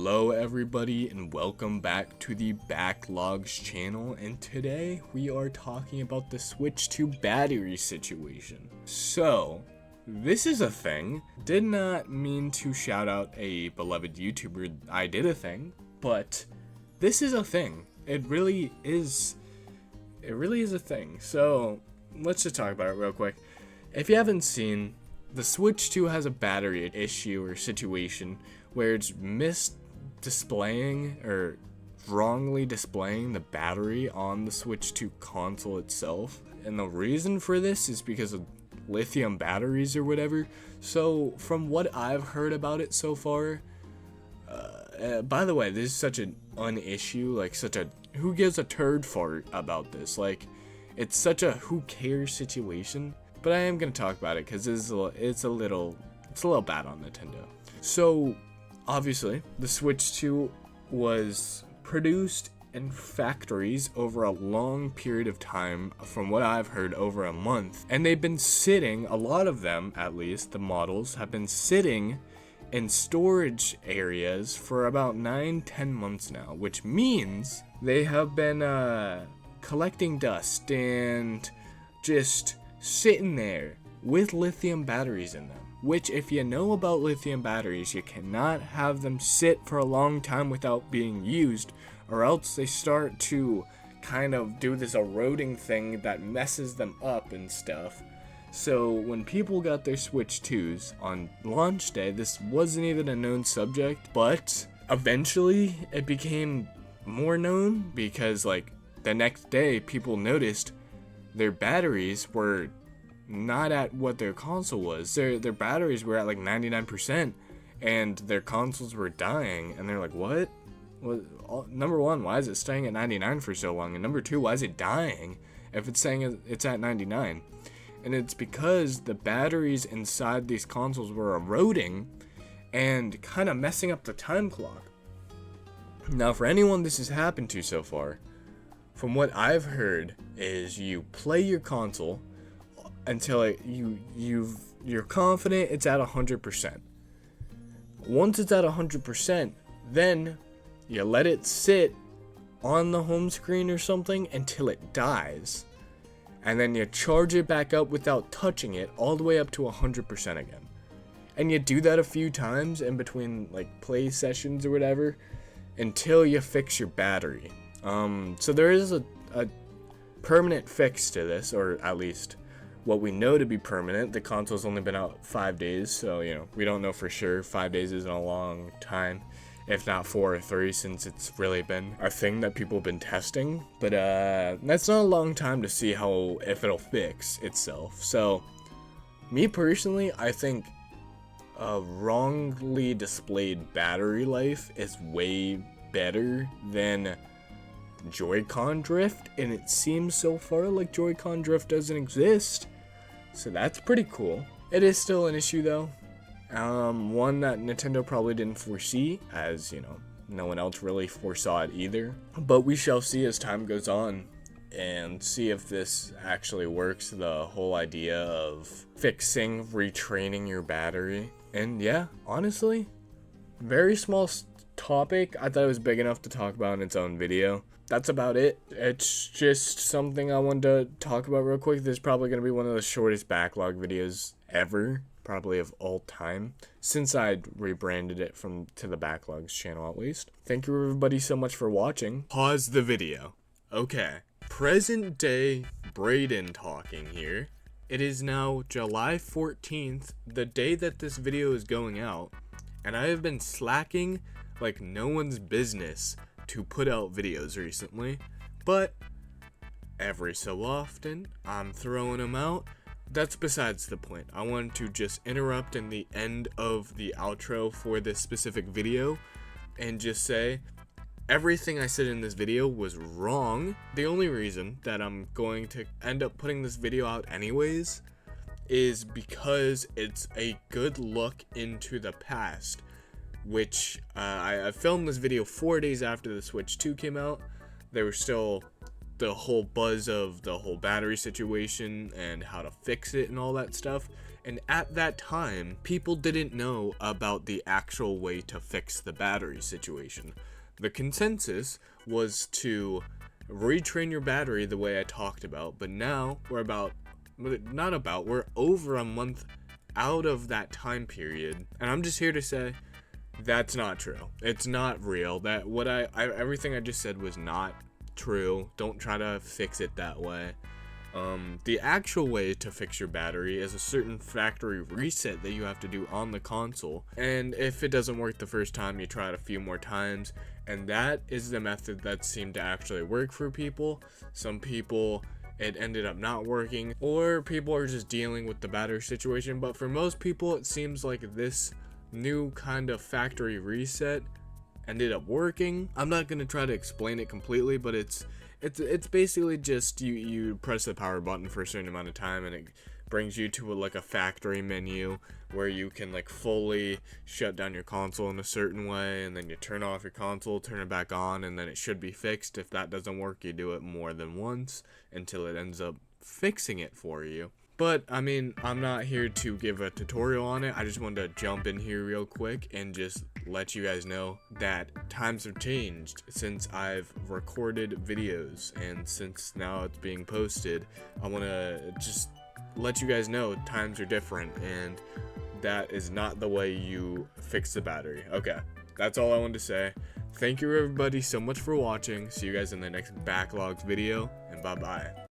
Hello everybody and welcome back to the Backlogs channel, and today we are talking about the Switch 2 battery situation. So, this is a thing. Did not mean to shout out a beloved YouTuber, I did a thing, but this is a thing. It really is a thing. So, let's just talk about it real quick. If you haven't seen, the Switch 2 has a battery issue or situation where it's misdisplaying or wrongly displaying the battery on the Switch 2 console itself. And the reason for this is because of lithium batteries or whatever. So from what I've heard about it so far, by the way, this is such an issue, like such a who gives a turd fart about this. Like, it's such a who cares situation. But I am gonna talk about it because it's a little bad on Nintendo. So obviously, the Switch 2 was produced in factories over a long period of time, from what I've heard, over a month. And they've been sitting, a lot of them at least, the models, have been sitting in storage areas for about 9-10 months now, which means they have been collecting dust and just sitting there with lithium batteries in them. Which, if you know about lithium batteries, you cannot have them sit for a long time without being used, or else they start to kind of do this eroding thing that messes them up and stuff. So when people got their Switch 2s on launch day, this wasn't even a known subject, but eventually it became more known because, like, the next day people noticed their batteries were not at what their console was. Their batteries were at like 99%, and their consoles were dying. And they're like, what? Well, number one, why is it staying at 99 for so long? And number two, why is it dying if it's saying it's at 99? And it's because the batteries inside these consoles were eroding and kind of messing up the time clock. Now, for anyone this has happened to so far, from what I've heard, is you play your console until you're confident it's at 100%. Once it's at 100%, then you let it sit on the home screen or something until it dies, and then you charge it back up without touching it all the way up to 100% again. And you do that a few times in between, like, play sessions or whatever, until you fix your battery. So there is a permanent fix to this, or at least what we know to be permanent. The console's only been out 5 days, so, you know, we don't know for sure. 5 days isn't a long time, if not 4 or 3, since it's really been a thing that people have been testing. But that's not a long time to see if it'll fix itself. So, me personally, I think a wrongly displayed battery life is way better than Joy-Con drift, and it seems so far like Joy-Con drift doesn't exist, so that's pretty cool. It is still an issue though, one that Nintendo probably didn't foresee, as, you know, no one else really foresaw it either. But we shall see as time goes on and see if this actually works, the whole idea of fixing, retraining your battery. And yeah, honestly, very small topic. I thought it was big enough to talk about in its own video. That's about it. It's just something I wanted to talk about real quick. This is probably going to be one of the shortest backlog videos ever, probably of all time, since I'd rebranded it to the Backlogs channel at least. Thank you everybody so much for watching. Pause the video. Okay, present day Brayden talking here. It is now July 14th, the day that this video is going out, and I have been slacking like no one's business to put out videos recently, but every so often I'm throwing them out. That's besides the point. I wanted to just interrupt in the end of the outro for this specific video and just say everything I said in this video was wrong. The only reason that I'm going to end up putting this video out anyways is because it's a good look into the past, which I filmed this video 4 days after the Switch 2 came out. There was still the whole buzz of the whole battery situation and how to fix it and all that stuff. And at that time, people didn't know about the actual way to fix the battery situation. The consensus was to retrain your battery the way I talked about, but now we're we're over a month out of that time period, and I'm just here to say that's not true. It's not real. That everything I just said was not true. Don't try to fix it that way. The actual way to fix your battery is a certain factory reset that you have to do on the console, and if it doesn't work the first time, you try it a few more times, and that is the method that seemed to actually work for people. Some people, it ended up not working, or people are just dealing with the battery situation, but for most people, it seems like this new kind of factory reset ended up working. I'm not going to try to explain it completely, but it's basically just you press the power button for a certain amount of time, and it brings you to like a factory menu where you can like fully shut down your console in a certain way, and then you turn off your console, turn it back on, and then it should be fixed. If that doesn't work, you do it more than once until it ends up fixing it for you. But I mean, I'm not here to give a tutorial on it. I just wanted to jump in here real quick and just let you guys know that times have changed since I've recorded videos, and since now it's being posted, I want to just let you guys know times are different, and that is not the way you fix the battery. Okay, that's all I wanted to say. Thank you everybody so much for watching. See you guys in the next Backlogs video, and bye bye.